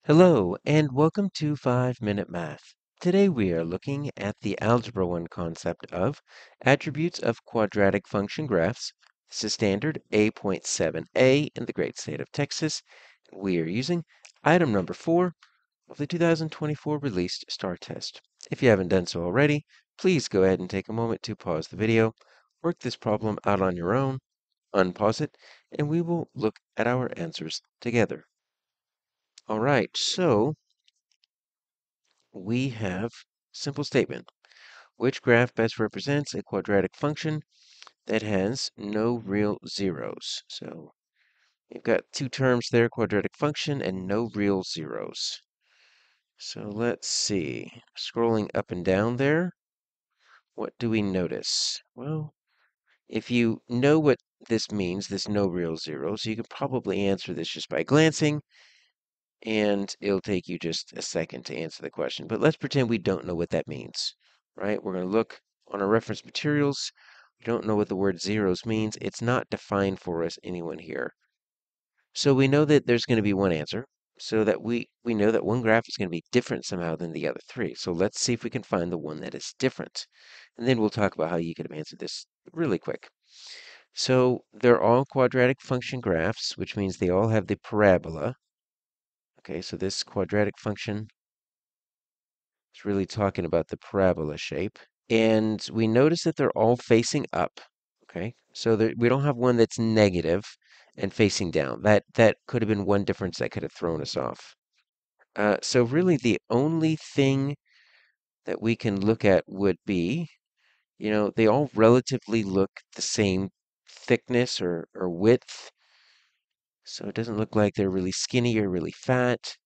Hello, and welcome to 5-Minute Math. Today we are looking at the Algebra 1 concept of attributes of quadratic function graphs. This is standard A.7A in the great state of Texas. We are using item number 4 of the 2024 released STAAR test. If you haven't done so already, please go ahead and take a moment to pause the video, work this problem out on your own, unpause it, and we will look at our answers together. All right, so we have simple statement. Which graph best represents a quadratic function that has no real zeros? So you've got two terms there, quadratic function and no real zeros. So let's see. Scrolling up and down there, what do we notice? Well, if you know what this means, this no real zeros, you could probably answer this just by glancing, and it'll take you just a second to answer the question. But let's pretend we don't know what that means, right? We're going to look on our reference materials. We don't know what the word zeros means. It's not defined for us anywhere here. So we know that there's going to be one answer, so that we know that one graph is going to be different somehow than the other three. So let's see if we can find the one that is different. And then we'll talk about how you could have answered this really quick. So they're all quadratic function graphs, which means they all have the parabola. Okay, so this quadratic function is really talking about the parabola shape. And we notice that they're all facing up. Okay, so we don't have one that's negative and facing down. That could have been one difference that could have thrown us off. So really the only thing that we can look at would be, they all relatively look the same thickness or width. So it doesn't look like they're really skinny or really fat.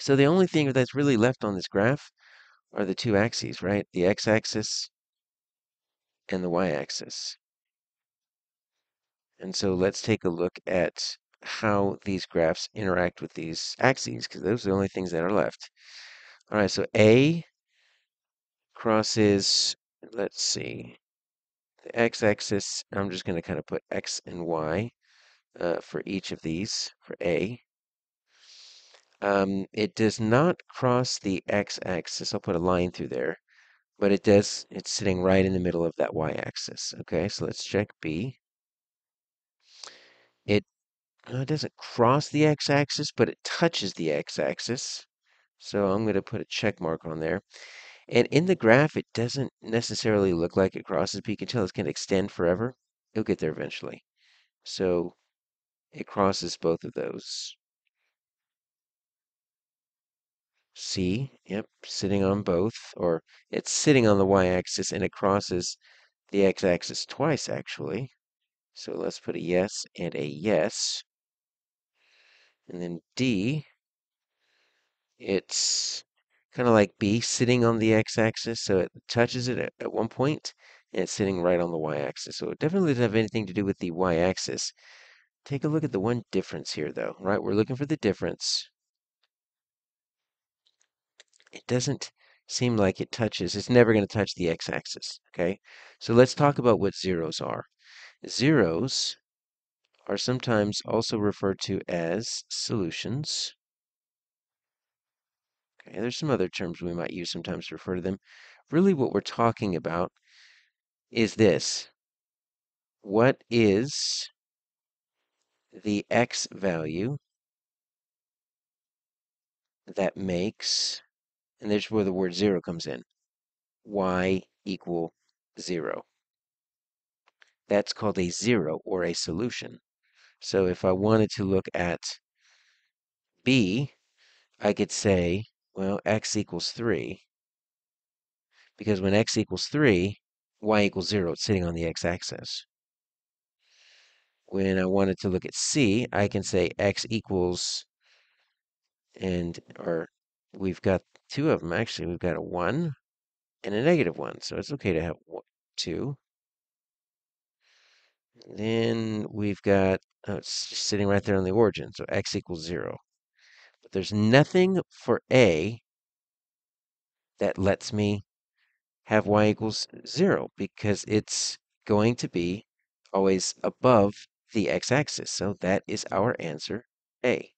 So the only thing that's really left on this graph are the two axes, right? The x-axis and the y-axis. And so let's take a look at how these graphs interact with these axes, because those are the only things that are left. All right, so A crosses, let's see, the x-axis. I'm just going to kind of put x and y for each of these, for A. It does not cross the x-axis. I'll put a line through there. But it does, it's sitting right in the middle of that y-axis. Okay, so let's check B. It doesn't cross the x-axis, but it touches the x-axis. So I'm going to put a check mark on there. And in the graph, it doesn't necessarily look like it crosses, but you can tell it's going to extend forever. It'll get there eventually. So it crosses both of those. C, yep, sitting on both, or it's sitting on the y-axis and it crosses the x-axis twice, actually. So let's put a yes and a yes. And then D, it's kind of like B sitting on the x-axis, so it touches it at one point, and it's sitting right on the y-axis. So it definitely doesn't have anything to do with the y-axis. Take a look at the one difference here, though, right? We're looking for the difference. It doesn't seem like it touches. It's never going to touch the x-axis, okay? So let's talk about what zeros are. Zeros are sometimes also referred to as solutions. Okay, there's some other terms we might use sometimes to refer to them. Really what we're talking about is this. What is the x value that makes, and there's where the word zero comes in, y equal 0. That's called a zero or a solution. So if I wanted to look at b, I could say, well, x equals 3, because when x equals 3, y equals 0. It's sitting on the x-axis. When I wanted to look at C, I can say x equals, or we've got two of them actually. We've got a 1 and a -1, so it's okay to have 2. Then we've got, oh, it's just sitting right there on the origin, so x equals 0. But there's nothing for A that lets me have y equals 0 because it's going to be always above the x-axis. So that is our answer, A.